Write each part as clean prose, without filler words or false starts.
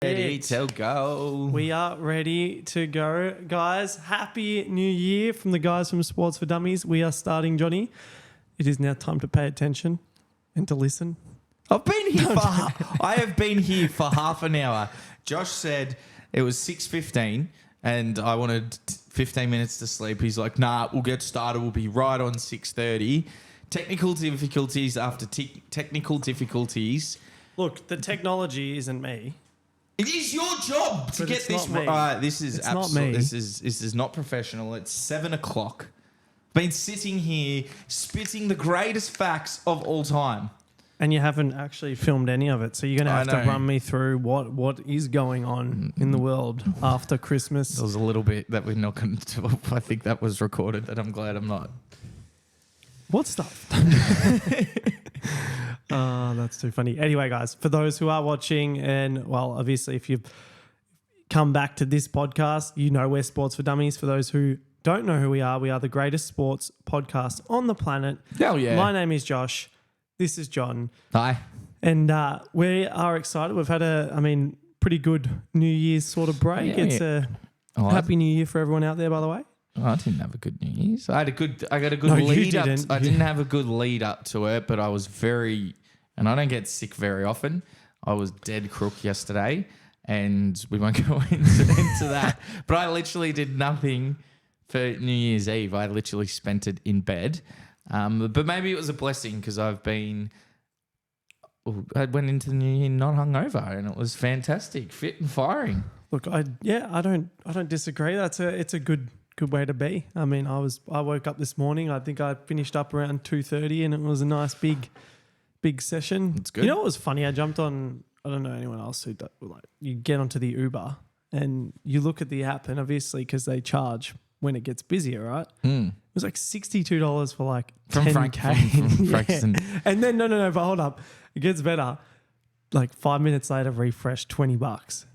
Ready to go. We are ready to go, guys. Happy New Year from the guys from Sports for Dummies. We are starting, Johnny. It is now time to pay attention and to listen. I have been here for half an hour. Josh said it was 6:15 and I wanted 15 minutes to sleep. He's like, nah, we'll get started. We'll be right on 6:30. Technical difficulties after technical difficulties. Look, the technology isn't me. It is your job to get this right. This is absolutely. This is not professional. It's 7 o'clock. Been sitting here spitting the greatest facts of all time, and you haven't actually filmed any of it. So you're gonna have to run me through what is going on in the world after Christmas. There was a little bit that we're not going to do. I think that was recorded, and I'm glad I'm not. What stuff? Oh, that's too funny. Anyway, guys, for those who are watching, and well, obviously, if you've come back to this podcast, you know we're Sports for Dummies. For those who don't know who we are the greatest sports podcast on the planet. Hell yeah. My name is Josh. This is John. Hi. And we are excited. We've had pretty good New Year's sort of break. Yeah, it's a happy New Year for everyone out there, by the way. Oh, I didn't have a good New Year's. I got a good lead up. I didn't have a good lead up to it, but I was and I don't get sick very often. I was dead crook yesterday, and we won't go into that. But I literally did nothing for New Year's Eve. I literally spent it in bed. But maybe it was a blessing because I went into the New Year not hungover, and it was fantastic, fit and firing. Look, I don't disagree. It's a good way to be. I mean, I woke up this morning. I think I finished up around 2:30, and it was a nice big session. It's good. You know what was funny? I jumped on. I don't know anyone else who you get onto the Uber and you look at the app, and obviously because they charge when it gets busier, right? It was like $62 for like from 10K. From Frankston. And then no, but hold up, it gets better. Like 5 minutes later, refresh, $20.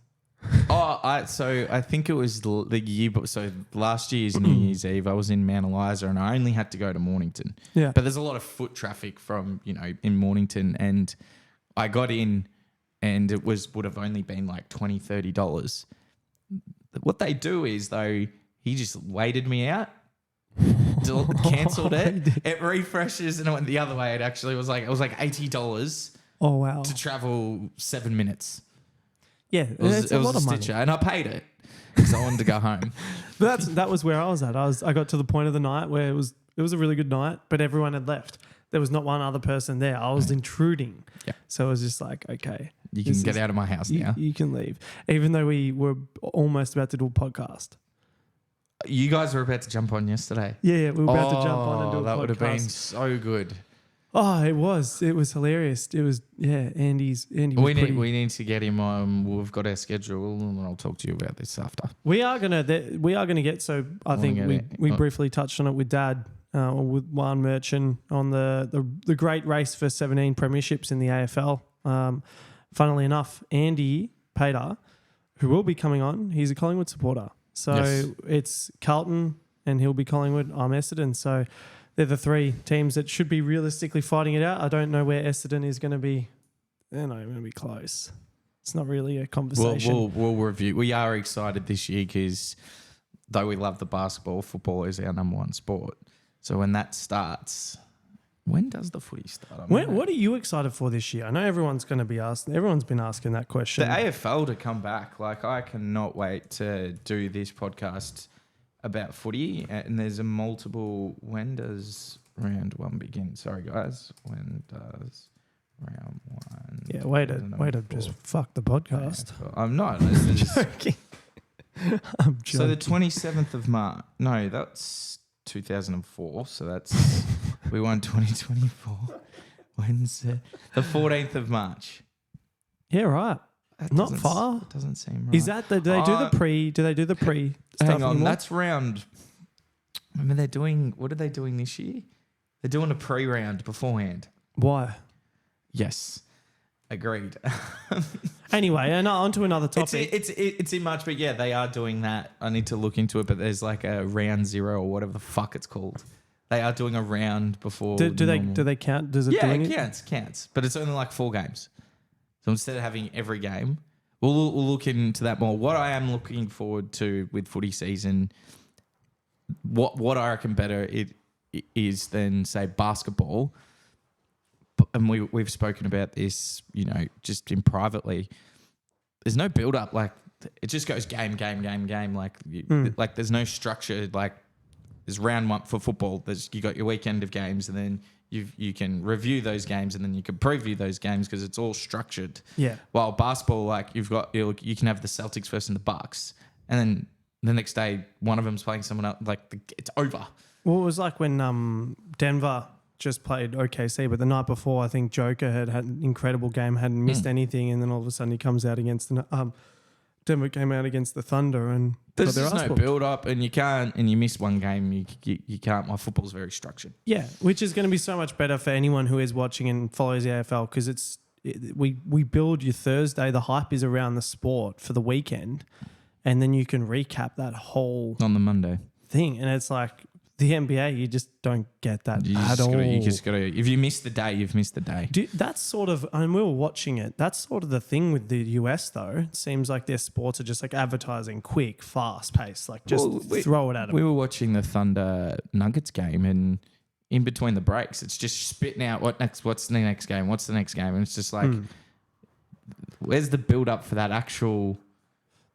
So I think it was the year. So last year's New Year's Eve, I was in Mount Eliza, and I only had to go to Mornington. Yeah, but there's a lot of foot traffic from in Mornington, and I got in, and it would have only been like $20-$30. What they do is though, he just waited me out, cancelled it. It refreshes, and it went the other way. It was like $80. Oh wow! To travel 7 minutes. Yeah, it was a lot of money, and I paid it because I wanted to go home. But that was where I was at. I got to the point of the night where it was a really good night, but everyone had left. There was not one other person there. I was intruding. Yeah. So it was just like, okay, you can get out of my house now. You can leave, even though we were almost about to do a podcast. You guys were about to jump on yesterday. Yeah, we were about to jump on and do a podcast. That would have been so good. Oh, it was hilarious. It was, Andy was we need to get him on. We've got our schedule, and I'll talk to you about this after. We are gonna get. So I think we briefly touched on it with Dad, with Juan Merchant on the great race for 17 premierships in the AFL. Funnily enough, Andy Pater, who will be coming on, he's a Collingwood supporter. So It's Carlton, and he'll be Collingwood. I'm Essendon. So they're the three teams that should be realistically fighting it out. I don't know where Essendon is going to be. They're not even going to be close. It's not really a conversation. We'll review. We are excited this year because though we love the basketball, football is our number one sport. So when that starts, when does the footy start? What are you excited for this year? I know everyone's going to be asking. Everyone's been asking that question. The AFL to come back. Like, I cannot wait to do this podcast about footy, and there's a multiple. When does round one begin? Sorry, guys. When does round one? Yeah, way to just fuck the podcast. I'm not. I'm joking. I'm joking. So the 27th of March. No, that's 2004. So that's we won 2024. When's the 14th of March? Yeah, right. Not far. It doesn't seem right. Is that do they do the pre? Do they do the pre? Hang on, anymore? that's round. Remember they're doing. What are they doing this year? They're doing a pre-round beforehand. Why? Yes, agreed. Anyway, and on to another topic. It's in March, but yeah, they are doing that. I need to look into it, but there's like a round 0 or whatever the fuck it's called. They are doing a round before. Do they count? Does it? Yeah, it counts, but it's only like 4 games. So instead of having every game, we'll look into that more. What I am looking forward to with footy season, what I reckon better it is than, say, basketball, and we've spoken about this, just in privately. There's no build up. Like, it just goes game. Like, like there's no structure. Like, there's round one for football. You got your weekend of games, and then you can review those games, and then you can preview those games because it's all structured. Yeah. While basketball, like you can have the Celtics versus the Bucks, and then the next day one of them's playing someone else. Like it's over. Well, it was like when Denver just played OKC, but the night before, I think Joker had an incredible game, hadn't missed anything, and then all of a sudden he comes out against Denver came out against the Thunder, and there's just no build up, and you miss one game, you can't. My football's very structured. Yeah, which is going to be so much better for anyone who is watching and follows the AFL because we build your Thursday. The hype is around the sport for the weekend, and then you can recap that whole on the Monday thing, and it's like. The NBA, you just don't get that at all. You just got to. If you miss the day, you've missed the day. That's sort of, and we were watching it. That's sort of the thing with the US, though. It seems like their sports are just like advertising, quick, fast paced, like just throw it at them. We were watching the Thunder Nuggets game, and in between the breaks, it's just spitting out what's the next game, what's the next game, and it's just like, where's the build up for that actual?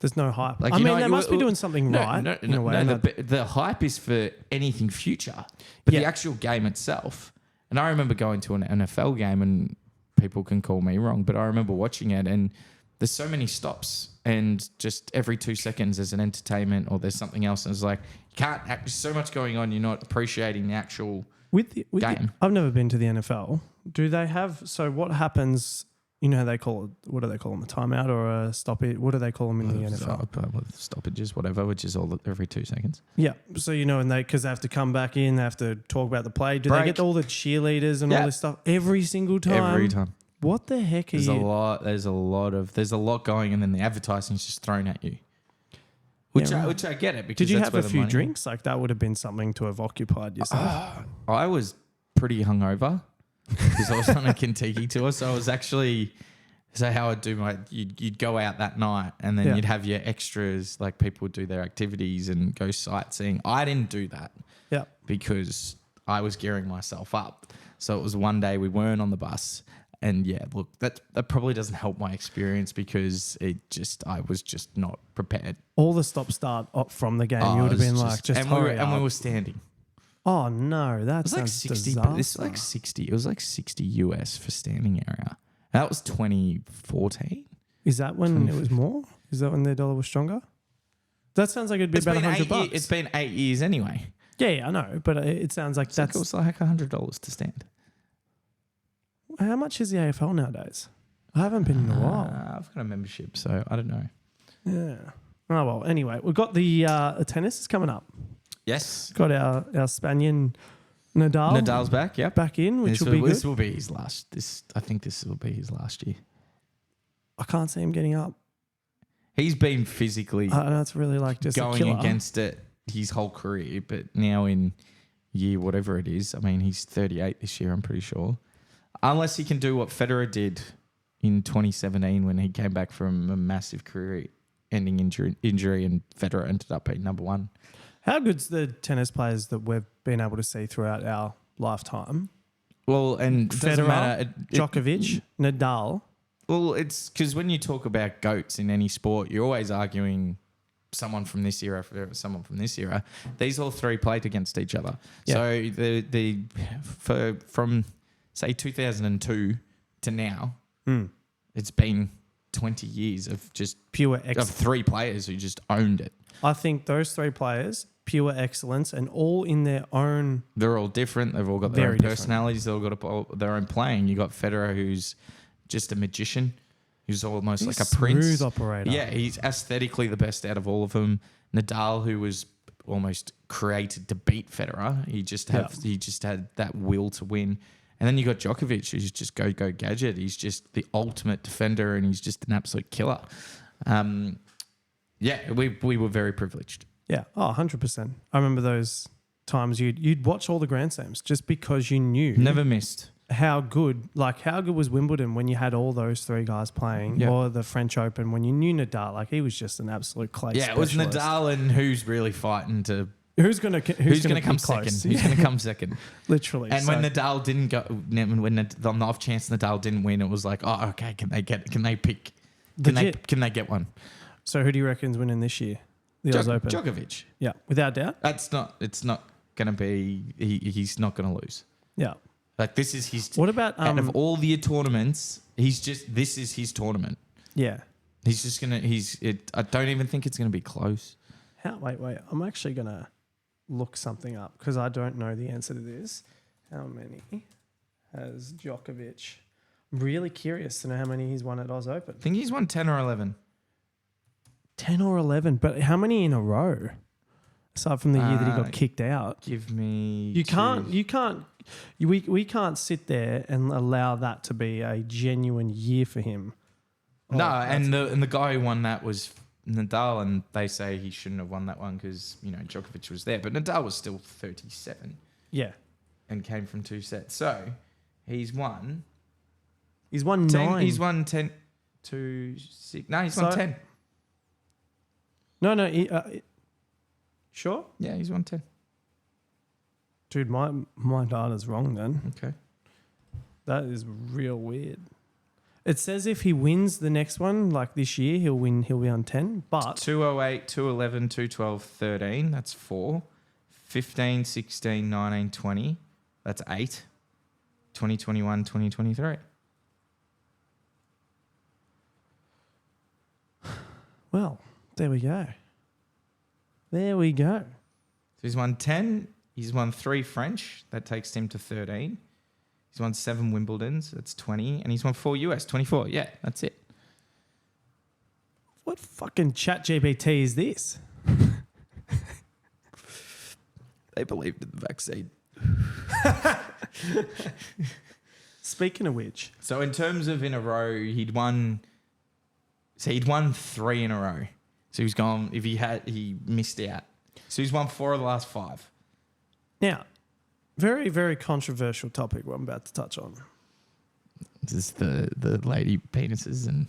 There's no hype. Like, they must be doing something right. In a way. The hype is for anything future, but the actual game itself. And I remember going to an NFL game, and people can call me wrong, but I remember watching it, and there's so many stops, and just every 2 seconds there's an entertainment or there's something else, and it's like there's so much going on. You're not appreciating the actual game. I've never been to the NFL. Do they have? So what happens? You know how they call it, what do they call them, a timeout or a stoppage? What do they call them in the NFL? Stoppages, whatever, which is all every 2 seconds. Yeah. So, and because they have to come back in, they have to talk about the play. Do they get all the cheerleaders and all this stuff every single time? Every time. What the heck There's a lot going, and then the advertising's just thrown at you. Which I get it. Because did you have a few drinks? Like that would have been something to have occupied yourself. I was pretty hungover. Because I was on a Kentucky tour, so I was actually how I'd do you'd go out that night, and then you'd have your extras, like people would do their activities and go sightseeing. I didn't do that, because I was gearing myself up. So it was one day we weren't on the bus, and look, that probably doesn't help my experience because I was just not prepared. All the stop-start from the game, you would have been and we were standing. Oh no, that's like 60. But this is like 60. It was like 60 US for standing area. That was 2014. Is that when it was more? Is that when their dollar was stronger? That sounds like it'd be about $100. It's been 8 years anyway. Yeah, I know, but it sounds like it was like $100 to stand. How much is the AFL nowadays? I haven't been in a while. I've got a membership, so I don't know. Yeah. Oh well. Anyway, we've got the tennis is coming up. Yes. Got our Spanian Nadal. Nadal's back, yeah. Back in, which will be good. This will be his last. I think this will be his last year. I can't see him getting up. He's been physically I know it's really like just going against it his whole career, but now in year whatever it is, I mean, he's 38 this year, I'm pretty sure. Unless he can do what Federer did in 2017 when he came back from a massive career-ending injury and Federer ended up being number one. How good's the tennis players that we've been able to see throughout our lifetime? Well, and Federer, Djokovic, Nadal. Well, it's because when you talk about GOATs in any sport, you're always arguing someone from this era for someone from this era. These all three played against each other. Yeah. So from say 2002 to now, it's been 20 years of just pure excellence. Of three players who just owned it. I think those three players, pure excellence, and all in their own. They're all different. They've all got their own personalities. They've all got their own playing. You got Federer, who's just a magician, who's almost like a prince. Smooth operator. Yeah, he's aesthetically the best out of all of them. Nadal, who was almost created to beat Federer. He just had that will to win. And then you got Djokovic, who's just go gadget. He's just the ultimate defender, and he's just an absolute killer. We were very privileged. Yeah, 100%. I remember those times you'd watch all the Grand Slams just because you knew. Never missed. how good was Wimbledon when you had all those three guys playing, or the French Open when you knew Nadal? Like, he was just an absolute clay specialist. It was Nadal, and who's really fighting to... Who's going to come second? Who's going to come second? Literally. And when Nadal didn't go, when on the off chance Nadal didn't win, it was like, oh, okay, can they get one? So who do you reckon's winning this year? The Oz Open? Djokovic. Yeah, without doubt. It's not going to be, he's not going to lose. Yeah. Like, this is his... What about... out of all the tournaments, this is his tournament. Yeah. He's just going to... I don't even think it's going to be close. Wait. I'm actually going to look something up because I don't know the answer to this. How many has Djokovic? I'm really curious to know how many he's won at Oz Open. I think he's won 10 or 11. 10 or 11, but how many in a row? Aside from the year that he got kicked out. Give me... We can't sit there and allow that to be a genuine year for him. No, and the guy who won that was Nadal, and they say he shouldn't have won that one because, Djokovic was there. But Nadal was still 37. Yeah. And came from 2 sets. So, he's won... He's won 10, 9. He's won 10 to 6. No, he's won 10. No. Sure? Yeah, he's won 10. Dude, my data's wrong then. Okay. That is real weird. It says if he wins the next one, like this year, he'll be on 10. But 208, 211, 212, 13. That's 4. 15, 16, 19, 20. That's 8. 2021, 2023. Well, there we go. So he's won 10. He's won 3 French. That takes him to 13. He's won 7 Wimbledons. That's 20. And he's won 4 US. 24. Yeah, that's it. What fucking chat GPT is this? They believed in the vaccine. Speaking of which. So in terms of in a row, he'd won 3 in a row. So he's gone, he missed out. So he's won 4 of the last 5. Now, very, very controversial topic what I'm about to touch on. Just the lady penises and...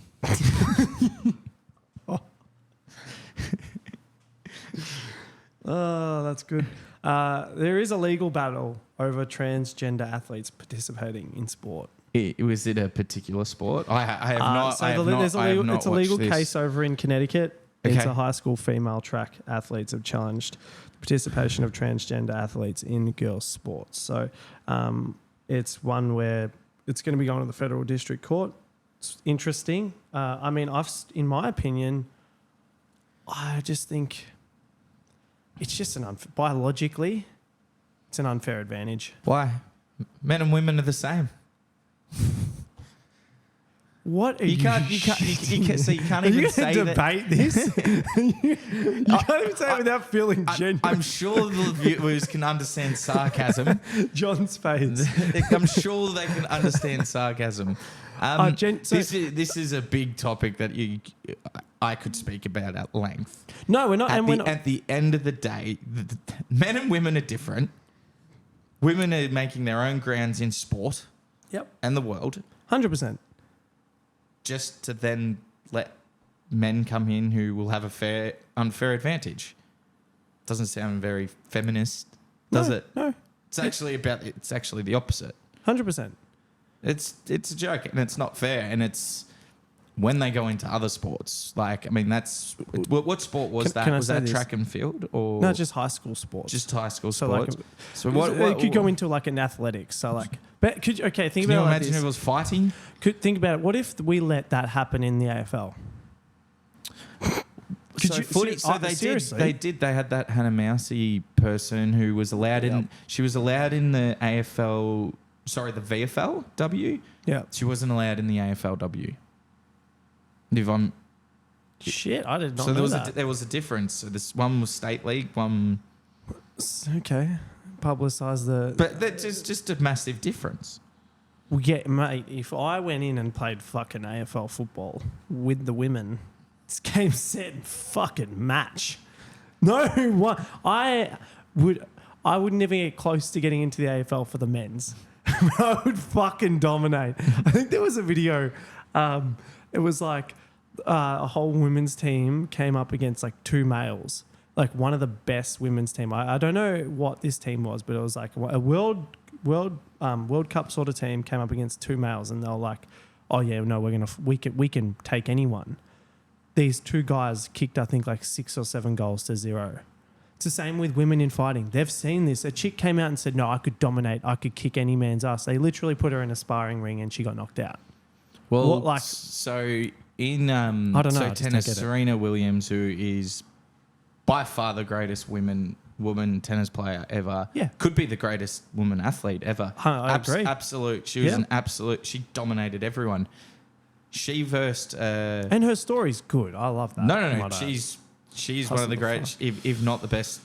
Oh, that's good. There is a legal battle over transgender athletes participating in sport. Was it a particular sport? I have not. So I have there's not. It's a legal case over in Connecticut. Okay. It's a high school female track athletes have challenged the participation of transgender athletes in girls' sports. So it's one where it's going to be going to the federal district court. It's interesting. In my opinion, I just think it's just biologically, it's an unfair advantage. Why? Men and women are the same. What are you can't even say debate this. You can't even say it without feeling genuine. I'm sure the viewers can understand sarcasm. John's face. I'm sure they can understand sarcasm. This is a big topic that I could speak about at length. No, we're not. At the end of the day, men and women are different. Women are making their own grounds in sport. Yep. And the world. 100%. Just to then let men come in who will have a unfair advantage. Doesn't sound very feminist, does it? No. It's actually the opposite. 100%. It's a joke and it's not fair, and it's when they go into other sports. That's what sport was that? Was that track and field or no? Just high school sports. Just high school sports. What could go into an athletics? So think can about it. Can you imagine if it was fighting? Think about it. What if we let that happen in the AFL? They did. They had that Hannah Mousey person who was allowed in. She was allowed in the AFL. Sorry, the VFLW. Yeah. She wasn't allowed in the AFLW. Shit, I did not know that. So there was a difference. So this one was state league, one... Okay. Publicise the... But that's just a massive difference. Well, yeah, mate, if I went in and played fucking AFL football with the women, it's game, set, and fucking match. No one... I would never get close to getting into the AFL for the men's. I would fucking dominate. I think there was a video. It was like a whole women's team came up against like two males, like one of the best women's team. I don't know what this team was, but it was like a World Cup sort of team came up against two males, and they were like, "Oh yeah, no, we can take anyone." These two guys kicked, I think, like 6 or 7 goals to 0. It's the same with women in fighting. They've seen this. A chick came out and said, "No, I could dominate. I could kick any man's ass." They literally put her in a sparring ring and she got knocked out. Well, so in I don't know, tennis, Serena Williams, who is by far the greatest woman tennis player ever, could be the greatest woman athlete ever. I agree. Absolute. She was an absolute. She dominated everyone. She versed. And her story's good. I love that. No. She's one of the great, if not the best.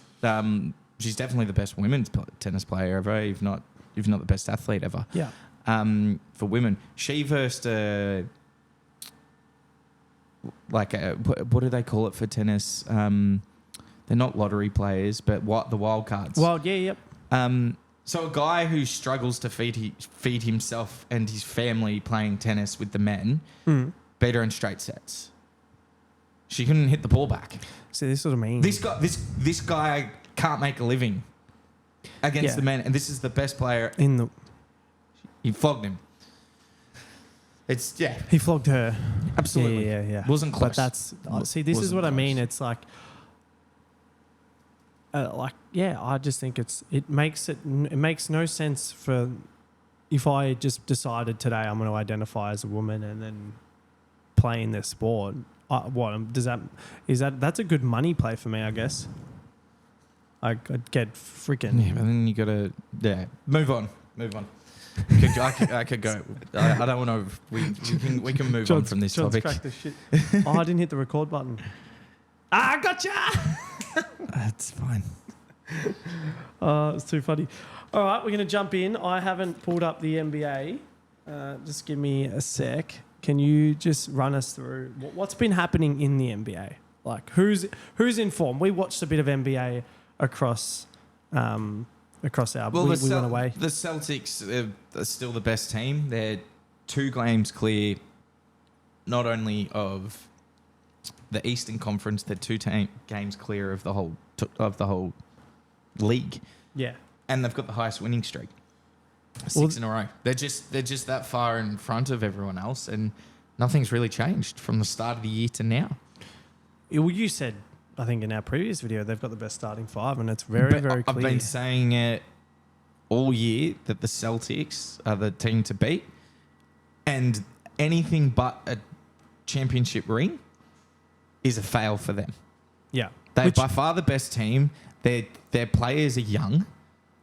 She's definitely the best women's tennis player ever, if not the best athlete ever. Yeah. For women, she versed what do they call it for tennis? They're not lottery players, but the wild cards. Yep. So a guy who struggles to feed himself and his family playing tennis with the men beat her in straight sets. She couldn't hit the ball back. See, this is what I mean. This guy can't make a living against the men, and this is the best player in the. He flogged him. He flogged her. Absolutely. Yeah. Wasn't close. But this is what close. I mean. It's like. I just think it makes no sense for if I just decided today I'm going to identify as a woman and then play in this sport. That's a good money play for me, I guess. I'd get freaking. Yeah, but then you got to move on. I could go. I don't want to. We can move on from this topic. Crack the shit. I didn't hit the record button. I gotcha. That's fine. It's too funny. All right, we're going to jump in. I haven't pulled up the NBA. Just give me a sec. Can you just run us through what's been happening in the NBA? Like who's in form? We watched a bit of NBA across our. We went away. The Celtics are still the best team. They're 2 games clear, not only of the Eastern Conference, they're 2 games clear of the whole league. Yeah, and they've got the highest winning streak, 6 in a row. They're just that far in front of everyone else, and nothing's really changed from the start of the year to now. Well, you said, I think in our previous video, they've got the best starting 5, and it's very clear. I've been saying it all year that the Celtics are the team to beat, and anything but a championship ring is a fail for them. Yeah. They're by far the best team. Their players are young.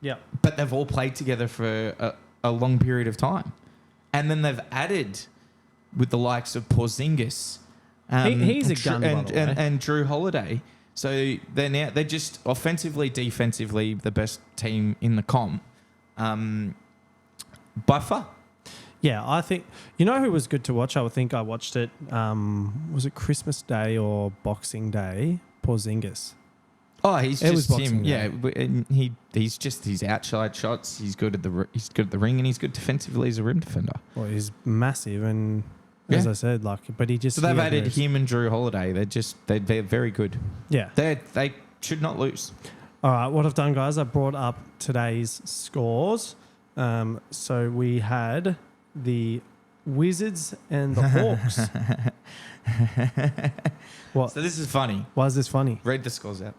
Yeah. But they've all played together for a long period of time. And then they've added with the likes of Porzingis. He's a gun, by the way. And Drew Holiday. So they're just offensively, defensively the best team in the comp. By far. Yeah, I think... You know who was good to watch? I think I watched it... was it Christmas Day or Boxing Day? Porzingis. Oh, he's just him. Day. Yeah, he's just his outside shots. He's good at the ring, and he's good defensively as a rim defender. Well, he's massive, and as I said, but he just... So they've added him and Drew Holiday. They're very good. Yeah, they should not lose. All right, what I've done, guys, I brought up today's scores. So we had the Wizards and the Hawks. What? So this is funny. Why is this funny? Read the scores out.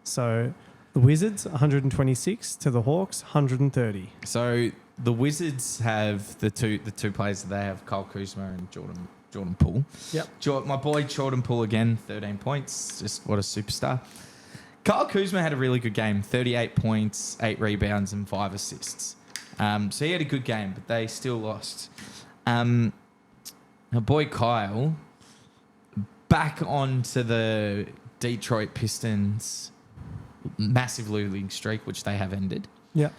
So the Wizards 126 to the Hawks 130. So the Wizards have the two players that they have, Kyle Kuzma and Jordan Poole. Yep. My boy Jordan Poole again, 13 points. Just what a superstar. Kyle Kuzma had a really good game, 38 points, 8 rebounds and 5 assists. So he had a good game, but they still lost. My boy Kyle, back onto the Detroit Pistons massive losing streak, which they have ended. Yeah.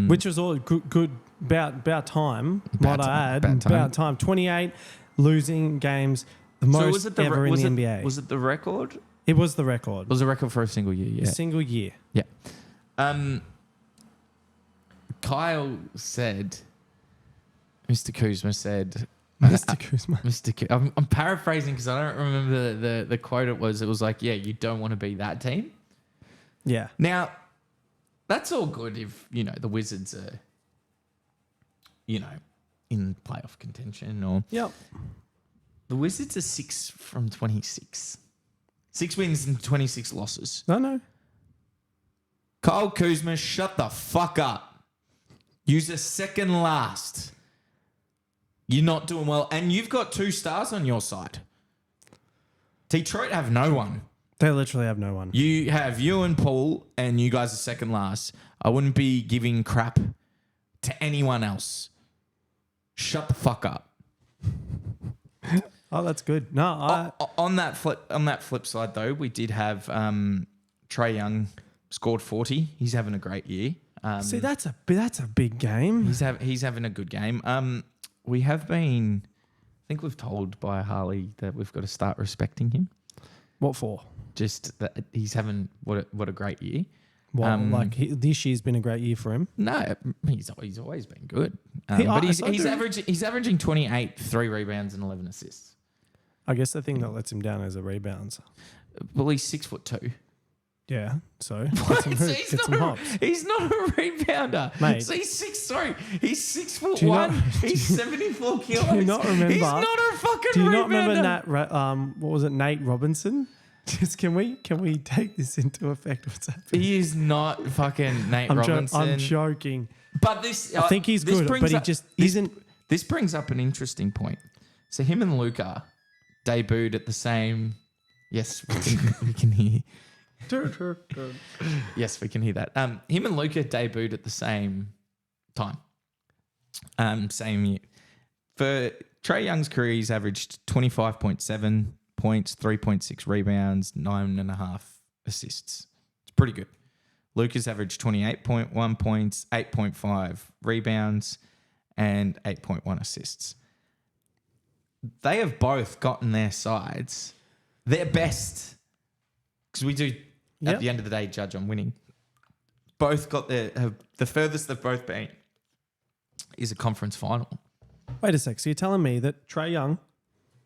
Which was all good about time, might I add. About time. 28 losing games, the most ever in the NBA. Was it the record? It was the record. It was a record for a single year, yeah. A single year. Yeah. Kyle said, Mr. Kuzma said, Mr. Kuzma. I'm paraphrasing because I don't remember the quote it was. It was like, yeah, you don't want to be that team. Yeah. Now, that's all good if, the Wizards are, in playoff contention or... Yep. The Wizards are 6 from 26. 6 wins and 26 losses. No. Kyle Kuzma, shut the fuck up. Use a second last. You're not doing well. And you've got 2 stars on your side. Detroit have no one. They literally have no one. You have you and Paul, and you guys are second last. I wouldn't be giving crap to anyone else. Shut the fuck up. Oh, that's good. No, on that flip side though, we did have Trae Young scored 40. He's having a great year. See, that's a big game. He's having a good game. We have been, I think we've told by Harley that we've got to start respecting him. What for? Just that he's having what a great year. Well, this year's been a great year for him. No, he's always been good. But he's averaging 28, 3 rebounds and 11 assists. I guess the thing that lets him down is the rebounds. Well, he's 6'2". Yeah, so he's not a rebounder. Mate. So he's 6'1". He's 74 kilos. Do you not remember? He's not a fucking rebounder. Do you not remember what was it, Nate Robinson? Just can we take this into effect? What's happening? He is not fucking Nate Robinson. I'm joking. But this, I think he's good, but he just isn't. This brings up an interesting point. So him and Luka debuted at the same. Yes, we can hear. Yes, we can hear that. Him and Luka debuted at the same time. Same year. For Trae Young's career, he's averaged 25.7 points, 3.6 rebounds, 9.5 assists. It's pretty good. Luka's averaged 28.1 points, 8.5 rebounds, and 8.1 assists. They have both gotten their sides their best, because we do, at the end of the day, judge on winning. Both got the furthest they've both been is a conference final. Wait a sec. So you're telling me that Trae Young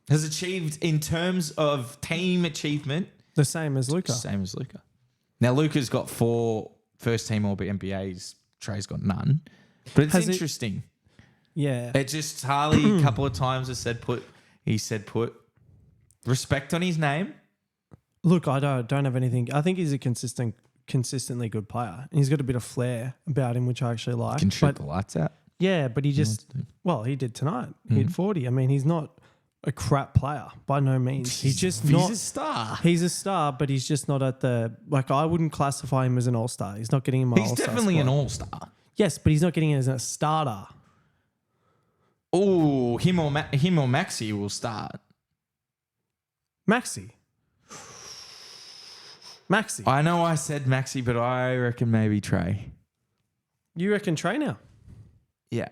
has achieved, in terms of team achievement, the same as Luka? Same as Luka. Now, Luka's got 4 first-team All-NBAs. Trae's got none. But it's interesting. Yeah. It just, Harley a couple of times has said put respect on his name. Look, I don't have anything. I think he's a consistently good player. And he's got a bit of flair about him, which I actually like. Can shoot the lights out. Yeah, but he just, he did tonight. He had 40. I mean, he's not a crap player by no means. He's a star. He's a star, but he's just not at the, I wouldn't classify him as an all-star. He's not getting in my all-star. He's definitely an all-star. Yes, but he's not getting in as a starter. Oh, him or Maxi will start. Maxi. I know I said Maxi, but I reckon maybe Trae. You reckon Trae now? Yeah.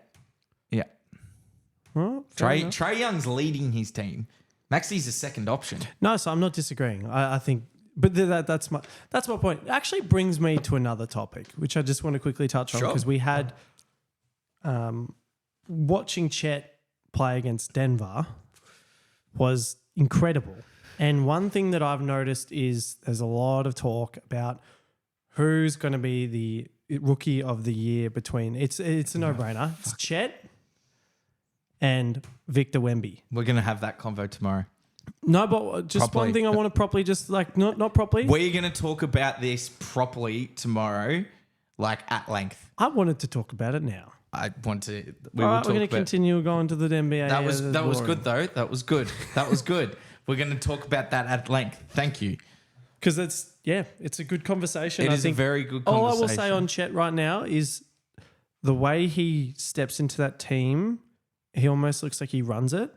Well, Trae Young's leading his team. Maxi's a second option. No, so I'm not disagreeing. I think, but that's my point. It actually brings me to another topic, which I just want to quickly touch on, because we had watching Chet play against Denver was incredible. And one thing that I've noticed is there's a lot of talk about who's going to be the rookie of the year between. It's a no-brainer. It's Chet and Victor Wemby. We're going to have that convo tomorrow. No, but just properly. One thing I want to properly, just not properly. We're going to talk about this properly tomorrow, at length. I wanted to talk about it now. I want to. We're going to continue going to the NBA. That was good though. That was good. We're going to talk about that at length. Thank you. Because it's a good conversation. It is a very good conversation. All I will say on Chet right now is the way he steps into that team, he almost looks like he runs it.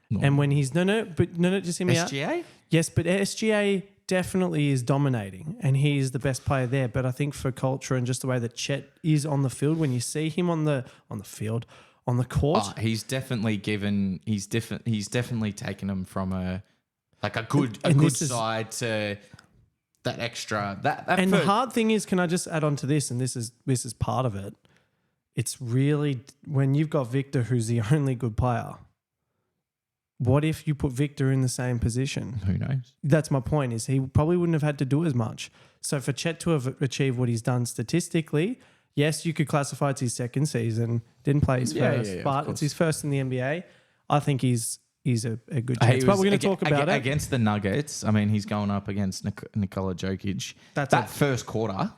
No. And when he's just hear me out. SGA? Yes, but SGA definitely is dominating and he's the best player there. But I think for culture and just the way that Chet is on the field, when you see him on the field, on the court, he's definitely taken him from a good side to that extra. The hard thing is, can I just add on to this? And this is part of it. it's really when you've got Victor, who's the only good player. What if you put Victor in the same position? Who knows? That's my point, is he probably wouldn't have had to do as much. So for Chet to have achieved what he's done statistically, yes, you could classify it's his second season. Didn't play his first, but it's his first in the NBA. I think he's a good chance. But we're going to talk about it. Against the Nuggets, I mean, he's going up against Nikola Jokic. That first quarter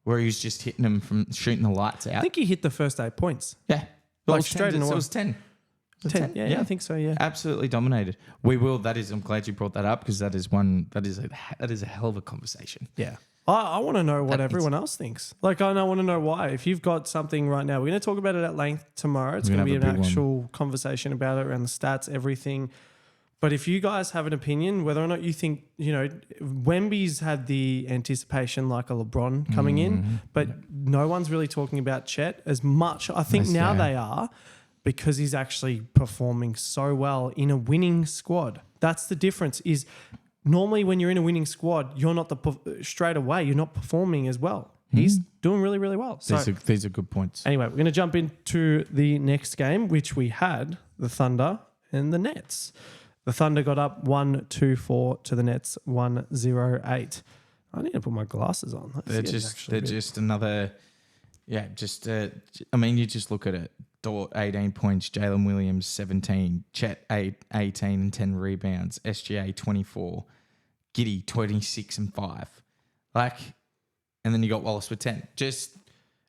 where he was just hitting him from shooting the lights out. I think he hit the first 8 points. Yeah. Like straight in a It was 10. 10. Yeah, I think so. Yeah, absolutely dominated. We will. That is. I'm glad you brought that up because that is a hell of a conversation. Yeah, I want to know what everyone else thinks. Like, I want to know why. If you've got something right now, we're going to talk about it at length tomorrow. It's going to be an actual conversation about it around the stats, everything. But if you guys have an opinion, whether or not you think, Wemby's had the anticipation like a LeBron coming in, but no one's really talking about Chet as much. I think now they are. Because he's actually performing so well in a winning squad. That's the difference. Is normally when you're in a winning squad, you're not straight away. You're not performing as well. He's doing really, really well. So these are good points. Anyway, we're going to jump into the next game, which we had the Thunder and the Nets. The Thunder got up 1-2-4 to the Nets 1-0-8. I need to put my glasses on. They're just another. Yeah, I mean, you just look at it. Dort, 18 points. Jalen Williams, 17. Chet, 18 and 10 rebounds. SGA, 24. Giddy, 26 and 5. And then you got Wallace with 10. It's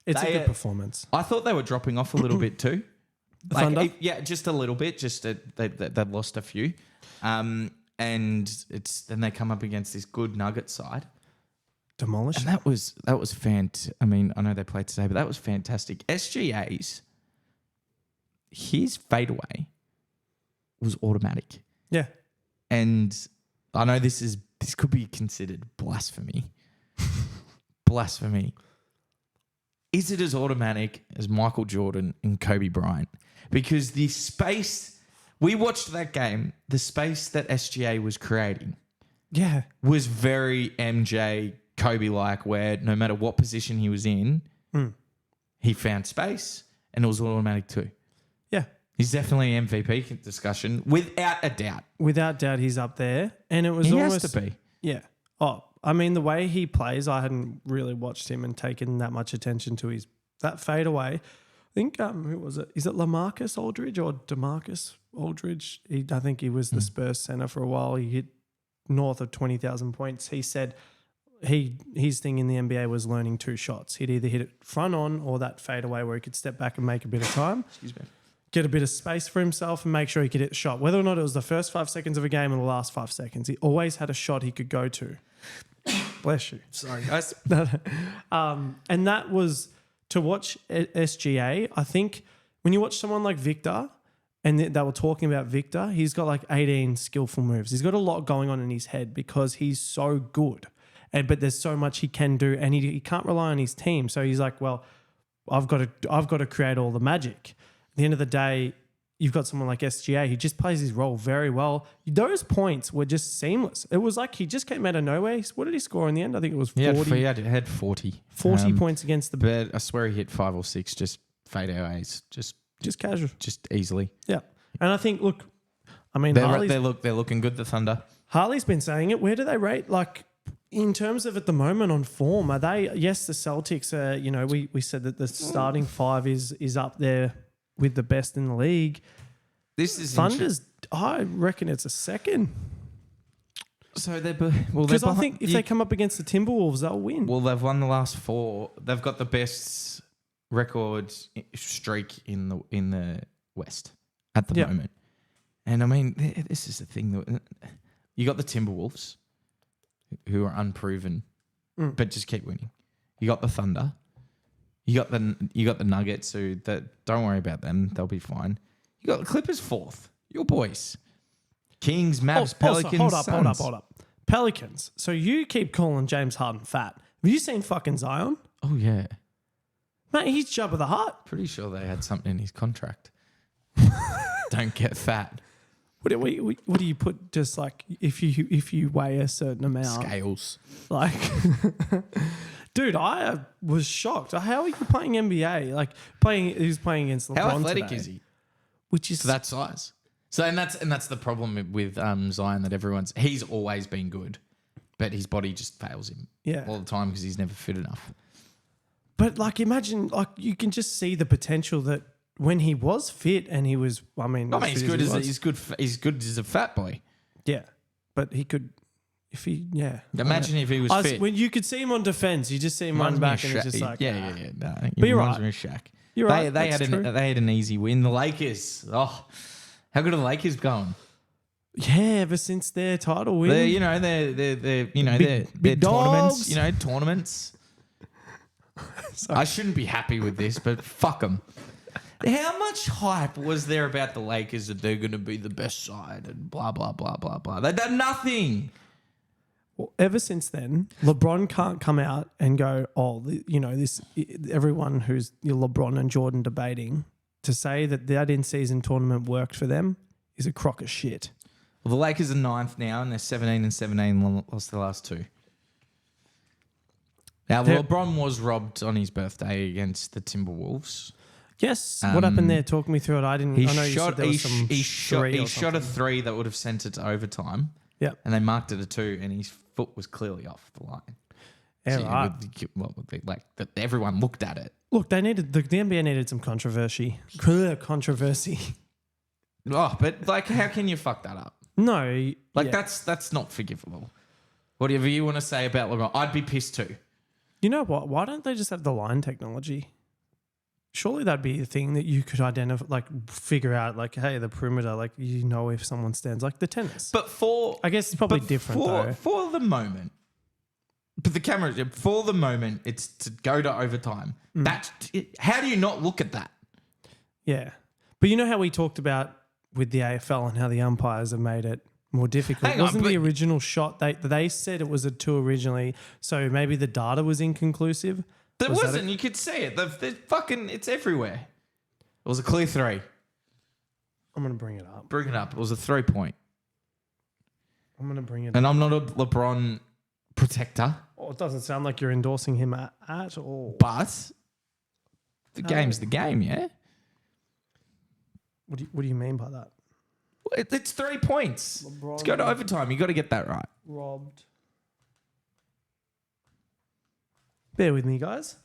a good performance. I thought they were dropping off a little bit too. Thunder? Just a little bit. Just they've lost a few. And then they come up against this good Nugget side. Demolished. And that was I mean, I know they played today, but that was fantastic. SGA's his fadeaway was automatic. Yeah. And I know this could be considered blasphemy. Blasphemy. Is it as automatic as Michael Jordan and Kobe Bryant? Because the space we watched that game, the space that SGA was creating, was very MJ Kobe-like, where no matter what position he was in, he found space, and it was automatic too. Yeah. He's definitely an MVP discussion, without a doubt. Without doubt, he's up there. And it was he almost... has to be. Yeah. Oh, I mean, the way he plays, I hadn't really watched him and taken that much attention to that fadeaway. I think, who was it? Is it LaMarcus Aldridge or DeMarcus Aldridge? I think he was the Spurs center for a while. He hit north of 20,000 points. He said... His thing in the NBA was learning 2 shots. He'd either hit it front on or that fadeaway where he could step back and make a bit of time. Excuse me. Get a bit of space for himself and make sure he could hit the shot. Whether or not it was the first 5 seconds of a game or the last 5 seconds, he always had a shot he could go to. Bless you. Sorry, guys. And that was to watch SGA. I think when you watch someone like Victor, and they were talking about Victor, he's got like 18 skillful moves. He's got a lot going on in his head because he's so good. But there's so much he can do, and he can't rely on his team. So he's like, well, I've got to create all the magic. At the end of the day, you've got someone like SGA. He just plays his role very well. Those points were just seamless. It was like he just came out of nowhere. What did he score in the end? I think it was 40. He had 40. 40 points against the... But I swear he hit 5 or 6 just fadeaways. Just casual. Just easily. Yeah. And I think, look, I mean... They're looking good, the Thunder. Harley's been saying it. Where do they rate? In terms of at the moment on form, are they? Yes, the Celtics are. We said that the starting 5 is up there with the best in the league. This is Thunder's. I reckon it's a second. So because I think if they come up against the Timberwolves, they'll win. Well, they've won the last 4. They've got the best record streak in the West at the moment. And I mean, this is the thing that you got the Timberwolves, who are unproven, but just keep winning. You got the Thunder. You got the Nuggets, don't worry about them. They'll be fine. You got the Clippers 4th. Your boys. Kings, Mavs, Pelicans, Suns. Hold up. Pelicans. So you keep calling James Harden fat. Have you seen fucking Zion? Oh, yeah. Mate, he's Jabba the Hutt. Pretty sure they had something in his contract. Don't get fat. What do you put? Just like if you weigh a certain amount, scales. Like, Dude, I was shocked. How are you playing NBA? Like he was playing against LeBron. How athletic today, is he? Which is For that size. So and that's the problem with Zion, that he's always been good, but his body just fails him all the time because he's never fit enough. But like, imagine, like, you can just see the potential that when he was fit and he was, he's good he's good as a fat boy. Yeah, but he could, if he, Imagine if he was fit. When you could see him on defense, you just see him run back and it's just like, No, but you're reminds right. me of Shaq. You're right. They had an easy win. The Lakers. Oh, how good are the Lakers going? Yeah, ever since their title win, they're big tournaments. dogs. Tournaments. I shouldn't be happy with this, but fuck them. How much hype was there about the Lakers that they're going to be the best side and blah blah blah blah blah? They've done nothing. Well, ever since then, LeBron can't come out and go, everyone who's LeBron and Jordan debating to say that in-season tournament worked for them is a crock of shit. Well, the Lakers are 9th now, and they're 17-17, lost the last 2. Now, LeBron was robbed on his birthday against the Timberwolves. Yes. What happened there? Talk me through it. I know you said there was some he shot a 3 that would have sent it to overtime. Yeah. And they marked it a 2, and his foot was clearly off the line. Yeah, right. Everyone looked at it. Look, the NBA needed some controversy. Oh, but how can you fuck that up? No. That's not forgivable. Whatever you want to say about LeBron, I'd be pissed too. You know what? Why don't they just have the line technology? Surely that'd be a thing that you could identify, figure out, hey, the perimeter, if someone stands, like the tennis. But I guess it's probably different though. For the moment, but the camera, for the moment, it's to go to overtime. How do you not look at that? Yeah. But you know how we talked about with the AFL and how the umpires have made it more difficult? Wasn't the original shot, they said it was a 2 originally, so maybe the data was inconclusive? There wasn't. You could see it. It's everywhere. It was a clear 3. I'm going to bring it up. Bring it up. It was a 3-point. I'm going to bring it up. And I'm not a LeBron protector. Oh, it doesn't sound like you're endorsing him at all. But the game's the game, yeah? What do you mean by that? Well, it's 3 points. LeBron, Let's go to overtime. You got to get that right. Robbed. Bear with me, guys.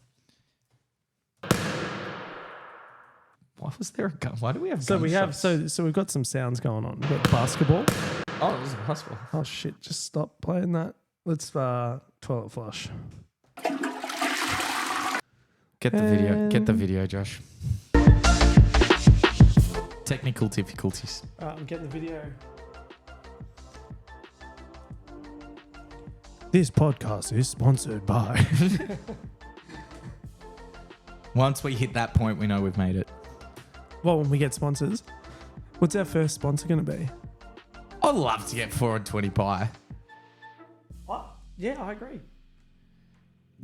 Why was there a gun? Why do we have? So we have so we've got some sounds going on. We've got basketball. Oh, it was basketball. Oh shit! Just stop playing that. Let's toilet flush. Get the video. Get the video, Josh. Technical difficulties. I'm getting the video. This podcast is sponsored by. Once we hit that point, we know we've made it. Well, when we get sponsors, what's our first sponsor going to be? I'd love to get 4 and 20 pie. What? Yeah, I agree.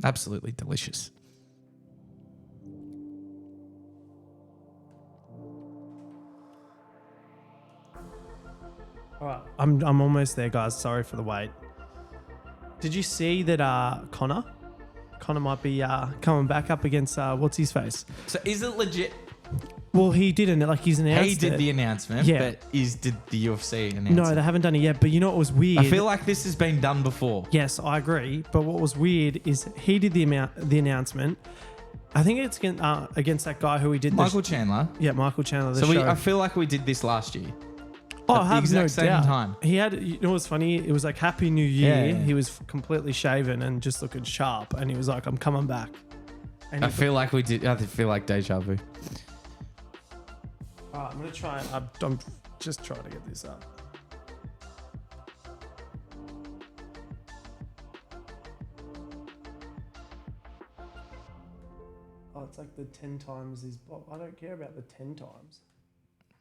Absolutely delicious. All right, I'm almost there, guys. Sorry for the wait. Did you see that Connor might be coming back up against what's his face? So is it legit? Well, he didn't. He's announced He did the announcement, but did the UFC announce No, they haven't done it yet. But you know what was weird? I feel like this has been done before. Yes, I agree. But what was weird is he did the announcement. I think it's against that guy who we did Michael Chandler. Yeah, Michael Chandler. I feel like we did this last year. Oh, I have no doubt. Time. He had, you know what's funny? It was like Happy New Year. Yeah. He was completely shaven and just looking sharp. And he was like, I'm coming back. And I feel like we did. I feel like deja vu. All right, I'm going to try. I'm just trying to get this up. Oh, it's like the 10 times his... I don't care about the 10 times.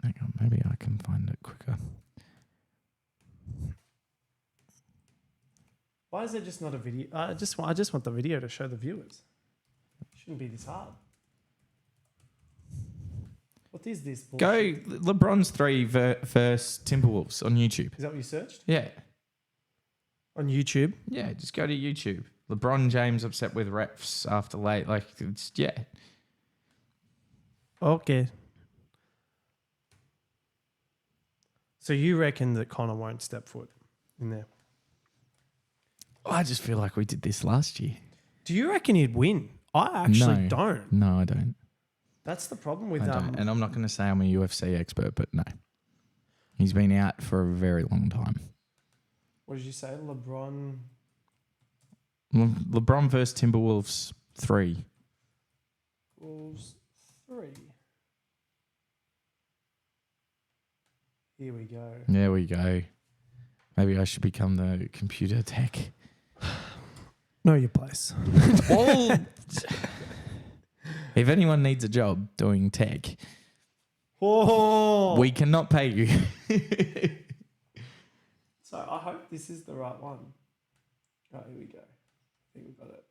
Hang on, maybe I can find it quicker. Why is there just not a video? I just want the video to show the viewers. It shouldn't be this hard. What is this bullshit? Go LeBron's 3 versus Timberwolves on YouTube. Is that what you searched? Yeah. On YouTube? Yeah, just go to YouTube. LeBron James upset with refs after late. Like, it's, yeah. Okay. So you reckon that Connor won't step foot in there? I just feel like we did this last year. Do you reckon he'd win? I actually don't. No, I don't. That's the problem with I don't. And I'm not going to say I'm a UFC expert, but no. He's been out for a very long time. What did you say? LeBron versus Timberwolves 3. Wolves 3. Here we go. There we go. Maybe I should become the computer tech. Know your place. Well, if anyone needs a job doing tech, we cannot pay you. So I hope this is the right one. Oh, here we go. I think we've got it.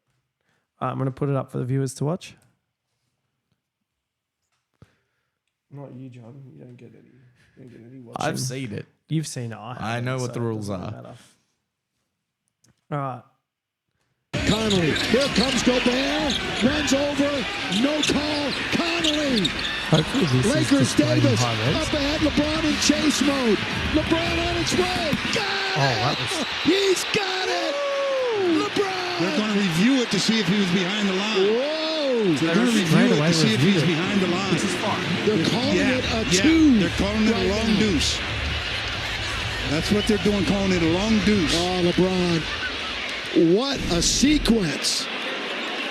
I'm going to put it up for the viewers to watch. Not you, John. You don't get any watching. I've seen it. You've seen it. I know what the rules are. All right. Connolly. Here comes Gobert. Runs over. No call. Connolly. Hopefully this Lakers is Davis. high Up ahead. LeBron in chase mode. LeBron on its way. Got it. He's got it. LeBron. They're going to review it to see if he was behind the line. Whoa. They're going to review it to see if he's behind the line. They're calling it a two. They're calling it a long deuce. That's what they're doing, calling it a long deuce. Oh, LeBron. What a sequence.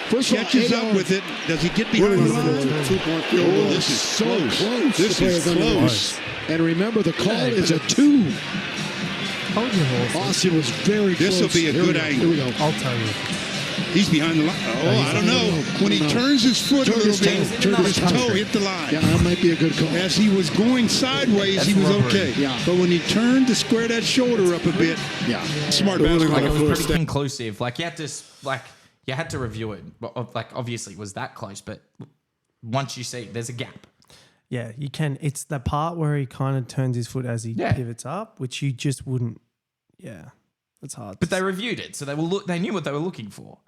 First Catches up with it. Does he get behind the line? Oh, This is so close. This is close. And remember, the call is a two. Hold your horse. Austin was very close. This will be a good angle. Here we go. I'll tell you. He's behind the line. Oh, I don't know. When he turns his foot a little bit, his toe hit the line. Yeah, that might be a good call. As he was going sideways, he was okay. Yeah. But when he turned to square that shoulder up a bit, smart basketball. Like, it was pretty conclusive. Like, you had to review it. Like, obviously it was that close, but once you see there's a gap. Yeah, you can. It's the part where he kind of turns his foot as he pivots up, which you just wouldn't. Yeah, it's hard. But they reviewed it, so they knew what they were looking for,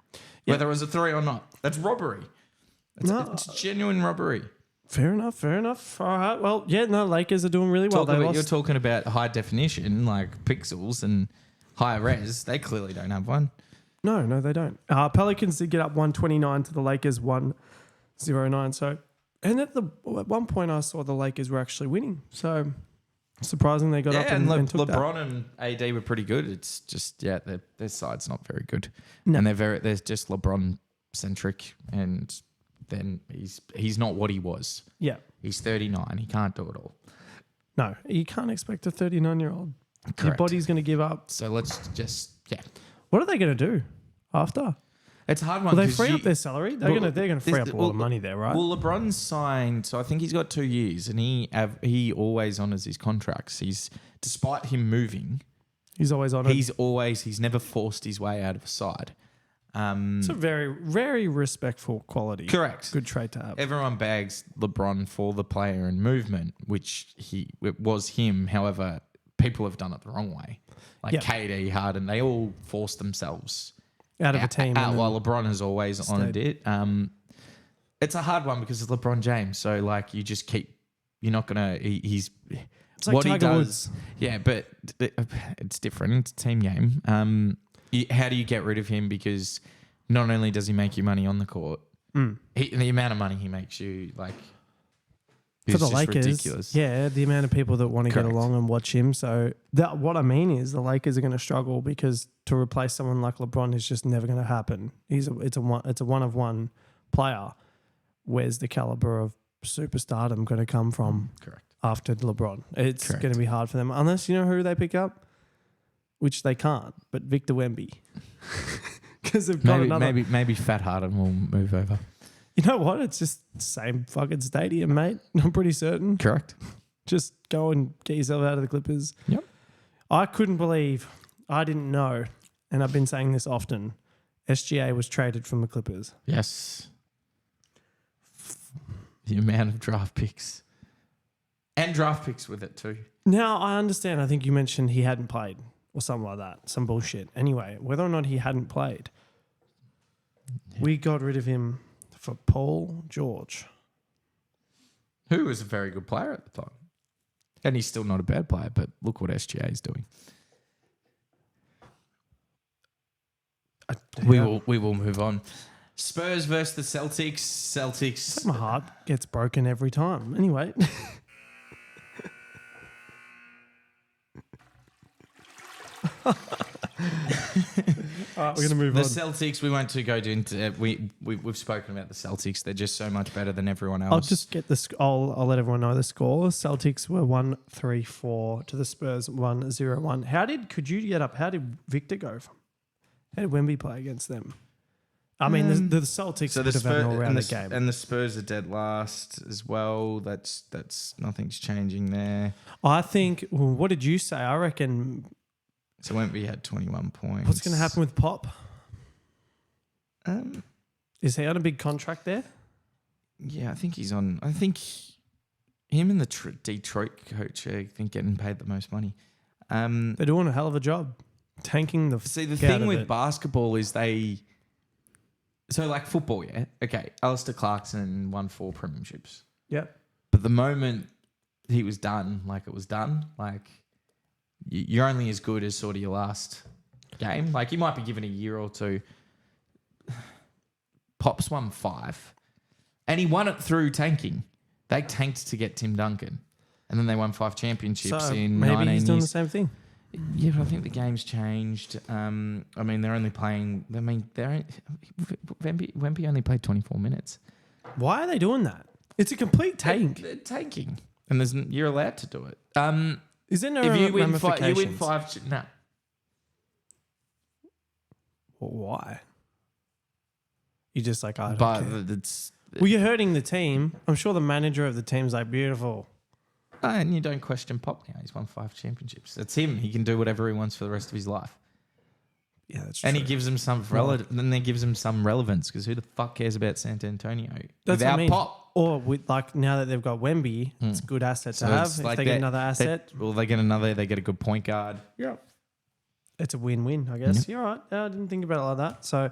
whether it was a 3 or not. That's robbery. It's genuine robbery. Fair enough. All right. Well, Lakers are doing really well. You're talking about high definition, like pixels and high res. They clearly don't have one. No, they don't. Pelicans did get up 129 to the Lakers 109. So, and at one point I saw the Lakers were actually winning. So, surprising they got up and took LeBron that. and AD were pretty good. It's just their side's not very good, No. and they're just LeBron centric, and then he's not what he was. Yeah. He's 39. He can't do it all. No, you can't expect a 39-year-old. Your Correct. body's going to give up. So let's just What are they going to do after? It's a hard one. Will they free up their salary? They're going to free up a lot of money there, right? Well, LeBron's signed, so I think he's got 2 years, and he always honors his contracts. Despite him moving, he's always on it. He's never forced his way out of a side. It's a very, very respectful quality. Correct. Good trait to have. Everyone bags LeBron for the player and movement, which it was him. However, people have done it the wrong way. Like KD, Harden, they all forced themselves out of a team. While LeBron has always honored it. It's a hard one because it's LeBron James. So, like, you just you're not going to, he's, it's like what Tiger he does. Woods. Yeah, but it's different. It's a team game. How do you get rid of him? Because not only does he make you money on the court, the amount of money he makes you, like, for the Lakers, ridiculous. Yeah, the amount of people that want to get along and watch him. So what I mean is the Lakers are going to struggle because to replace someone like LeBron is just never going to happen. It's a one of one player. Where's the caliber of superstardom going to come from? Correct. After LeBron, it's going to be hard for them unless you know who they pick up, which they can't. But Victor Wemby, because they've got another. Maybe Fat Harden will move over. You know what? It's just the same fucking stadium, mate. I'm pretty certain. Correct. Just go and get yourself out of the Clippers. Yep. I couldn't believe, I didn't know, and I've been saying this often, SGA was traded from the Clippers. Yes. The amount of draft picks. And draft picks with it too. Now, I understand. I think you mentioned he hadn't played or something like that. Some bullshit. Anyway, whether or not he hadn't played, We got rid of him for Paul George. Who was a very good player at the time. And he's still not a bad player, but look what SGA is doing. We will move on. Spurs versus the Celtics. Celtics. My heart gets broken every time. Anyway. All right, we're going to move on. The Celtics, we won't go into. We've spoken about the Celtics. They're just so much better than everyone else. I'll just get this. I'll let everyone know the score. Celtics were 1-3-4 to the Spurs 1-0-1. Could you get up? How did Victor go from? How did Wemby play against them? I mean, the Celtics would have had an all-rounded game. And the Spurs are dead last as well. That's nothing's changing there. I think. Well, what did you say? I reckon. So Wemby had 21 points. What's going to happen with Pop? Is he on a big contract there? Yeah, I think he's on. I think him and the Detroit coach are getting paid the most money. They're doing a hell of a job tanking the. See, the thing with basketball is so like football, yeah. Okay, Alistair Clarkson won 4 premierships. Yeah, but the moment he was done, it was done. You're only as good as sort of your last game. You might be given a year or two. Pop's won 5. And he won it through tanking. They tanked to get Tim Duncan. And then they won 5 championships in 19 years. Maybe he's doing the same thing. Yeah, but I think the game's changed. I mean, they're only playing... Wemby only played 24 minutes. Why are they doing that? It's a complete tank. They're tanking. And you're allowed to do it. Is there no if you win ramifications? You win 5... No. Well, why? You just I don't but care. Well, you're hurting the team. I'm sure the manager of the team's beautiful. And you don't question Pop now. He's won 5 championships. That's him. He can do whatever he wants for the rest of his life. Yeah, that's true. And he gives him some then they gives him some relevance because who the fuck cares about San Antonio without Pop? Or with now that they've got Wemby, it's a good asset to have. If they get another asset, they get a good point guard. Yeah, it's a win-win, I guess. You're right. I didn't think about it like that. So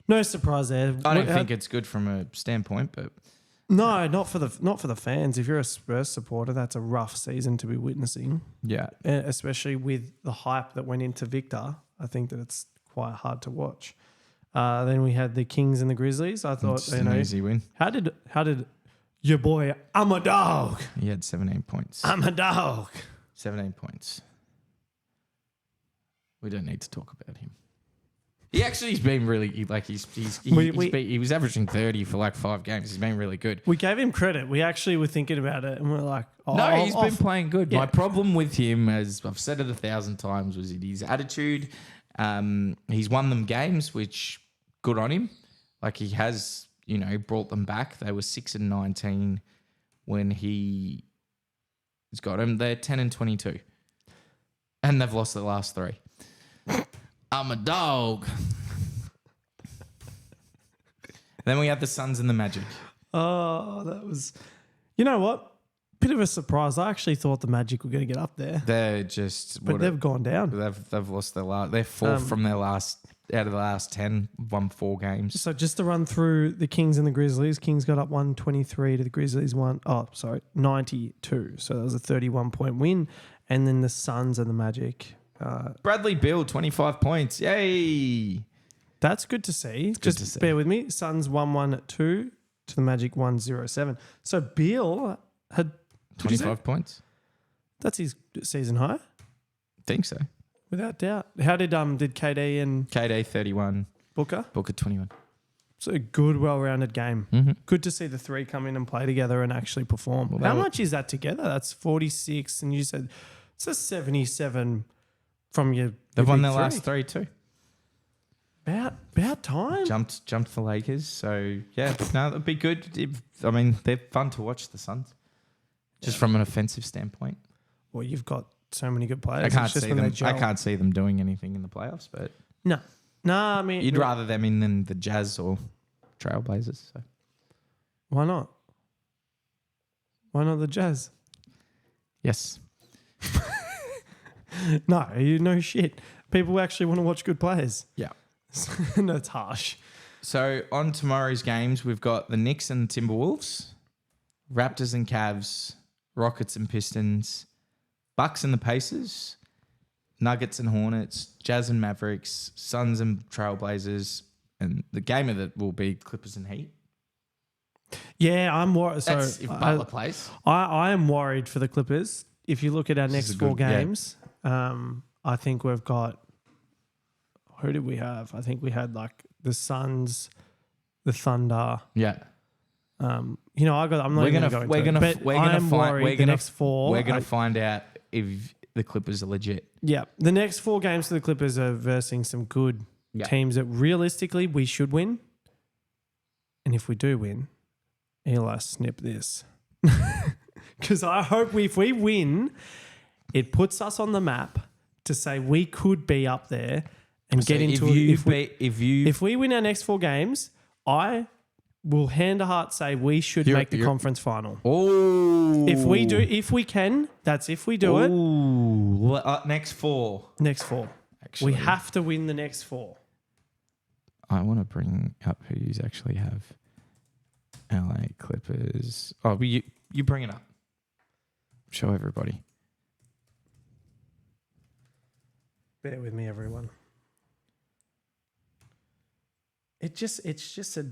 no surprise there. I don't think it's good from a standpoint, but no, not for the fans. If you're a Spurs supporter, that's a rough season to be witnessing. Yeah, especially with the hype that went into Victor. I think that it's quite hard to watch. Then we had the Kings and the Grizzlies. I thought it's an easy win. How did your boy? I'm a dog. He had 17 points. I'm a dog. 17 points. We don't need to talk about him. He actually's been really he was averaging 30 for 5 games. He's been really good. We gave him credit. We actually were thinking about it, and we're like, he's been playing good. Yeah. My problem with him, as I've said it 1,000 times, was his attitude. He's won them games, which good on him. He has, brought them back. They were 6-19 when he's got them. They're 10-22, and they've lost their last 3. I'm a dog. Then we had the Suns and the Magic. Oh, that was... You know what? Bit of a surprise. I actually thought the Magic were going to get up there. They're just... But they've gone down. They've lost their last... They're 4th from their last... Out of the last 10, won 4 games. So just to run through the Kings and the Grizzlies, Kings got up 123 to the Grizzlies 92. So that was a 31-point win. And then the Suns and the Magic... Bradley Beal, 25 points. Yay! That's good to see. Just bear with me. Suns 112 to the Magic 107. So Beal had 25 points. That's his season high? Think so. Without doubt. How did KD and... KD 31. Booker 21. It's a good, well-rounded game. Mm-hmm. Good to see the 3 come in and play together and actually perform. Well, how much is that together? That's 46, and you said it's a 77... From your they've won their last 3 too. About time. Jumped the Lakers. So yeah, no, that'd be good. They're fun to watch, the Suns, just from an offensive standpoint. Well, you've got so many good players. I can't see them doing anything in the playoffs, but no. I mean, you'd rather them in than the Jazz or Trailblazers. So why not? Why not the Jazz? Yes. No, shit. People actually want to watch good players. Yeah. No, it's harsh. So on tomorrow's games, we've got the Knicks and the Timberwolves, Raptors and Cavs, Rockets and Pistons, Bucks and the Pacers, Nuggets and Hornets, Jazz and Mavericks, Suns and Trailblazers, and the game of it will be Clippers and Heat. Yeah, I'm worried. So That's if Butler plays. I am worried for the Clippers. If you look at our next four games, I think we've got. Who did we have? I think we had like the Suns, the Thunder. Yeah. I'm not going to go into it. We're going to find out if the Clippers are legit. Yeah, the next four games for the Clippers are versing some good teams that realistically we should win. And if we do win, Eli, snip this. Because I hope if we win, it puts us on the map to say we could be up there and get into it. If we win our next four games, I will hand to heart say we should make the conference final. Oh. If we can, that's if we do it. Next four. Actually, we have to win the next four. I want to bring up who you actually have. LA Clippers. Oh, but you bring it up. Show everybody. Bear with me, everyone. It's just a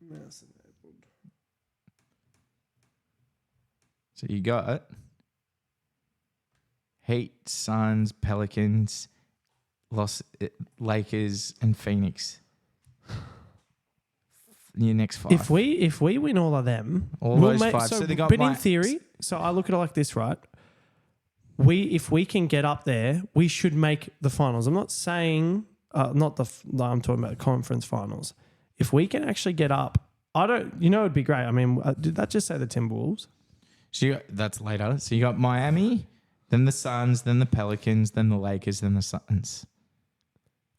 mouse enabled. So you got Heat, Suns, Pelicans, Lakers, and Phoenix. Your next five. If we win all of them, those five. So they got. But in theory, so I look at it like this, right? If we can get up there, we should make the finals. I'm not saying I'm talking about conference finals. If we can actually get up, it'd be great. I mean, did that just say the Timberwolves? So that's later. So you got Miami, then the Suns, then the Pelicans, then the Lakers, then the Suns.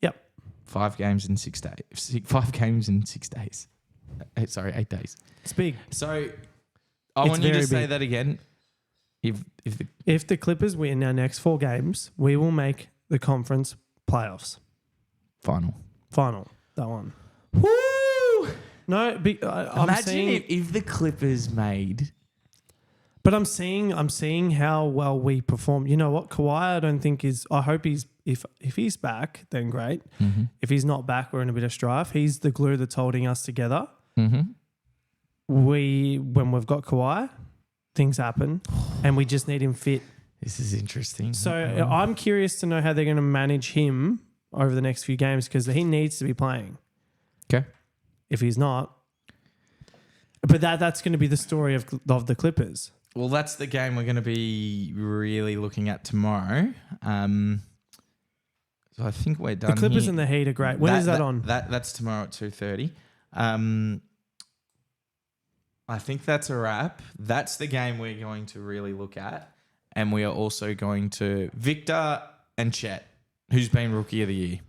Yep. 5 games in 6 days. 5 games in 6 days. 8 days. It's big. So I want you to say that again. If the Clippers win our next 4 games, we will make the conference playoffs. Final. That one. Woo! No, imagine if the Clippers made. But I'm seeing how well we perform. You know what? Kawhi, I don't think is. I hope he's if he's back, then great. Mm-hmm. If he's not back, we're in a bit of strife. He's the glue that's holding us together. Mm-hmm. When we've got Kawhi, things happen, and we just need him fit. This is interesting. So I'm curious to know how they're going to manage him over the next few games because he needs to be playing. Okay. If he's not, but that's going to be the story of the Clippers. Well, that's the game we're going to be really looking at tomorrow. So I think we're done. The Clippers here. and the Heat are great. When is that on? That's tomorrow at 2:30. I think that's a wrap. That's the game we're going to really look at. And we are also going to Victor and Chet, who's been Rookie of the Year.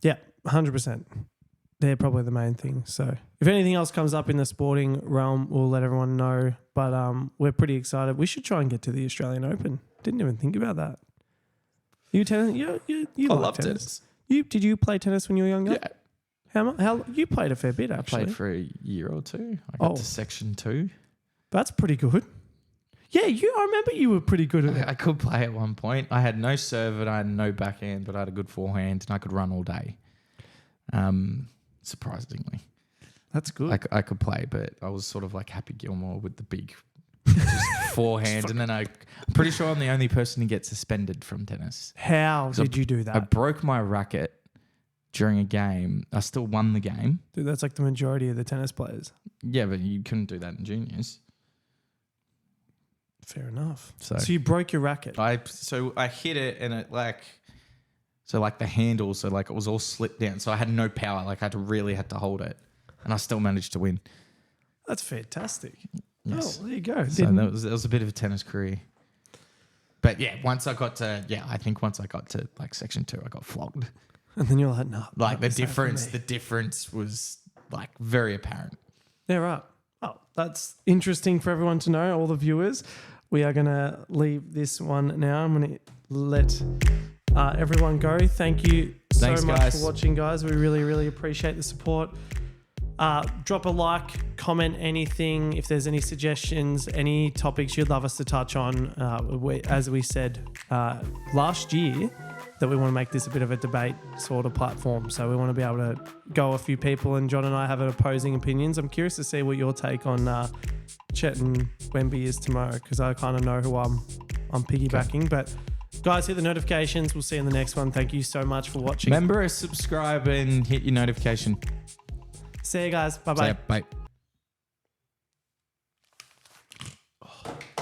Yeah, 100%. They're probably the main thing. So if anything else comes up in the sporting realm, we'll let everyone know. But we're pretty excited. We should try and get to the Australian Open. Didn't even think about that. You tennis? You I like love tennis. Did you play tennis when you were younger? Yeah. How you played a fair bit actually. I played for a year or two. I got to section 2. That's pretty good. Yeah, I remember you were pretty good at it. I could play at one point. I had no serve and I had no backhand, but I had a good forehand and I could run all day. Surprisingly. That's good. I could play, but I was sort of like Happy Gilmore with the big just forehand. And then I'm pretty sure I'm the only person to get suspended from tennis. How did you do that? I broke my racket during a game. I still won the game. Dude, that's like the majority of the tennis players. Yeah, but you couldn't do that in juniors. Fair enough. So you broke your racket. I hit it and it the handle, it was all slipped down. So I had no power. Like I really had to hold it. And I still managed to win. That's fantastic. Yes. Oh, there you go. So that was a bit of a tennis career. But yeah, once I got to like section 2, I got flogged. And then you're like, no. Like the difference was like very apparent. Yeah, right. Oh, that's interesting for everyone to know, all the viewers. We are going to leave this one now. I'm going to let everyone go. Thank you so much for watching, guys. We really, really appreciate the support. Drop a like, comment anything. If there's any suggestions, any topics you'd love us to touch on. As we said last year, that we want to make this a bit of a debate sort of platform. So we want to be able to go a few people, and John and I have opposing opinions. I'm curious to see what your take on Chet and Wemby is tomorrow, because I kind of know who I'm piggybacking. Okay. But guys, hit the notifications. We'll see you in the next one. Thank you so much for watching. Remember to subscribe and hit your notification. See you guys. Bye-bye. Bye.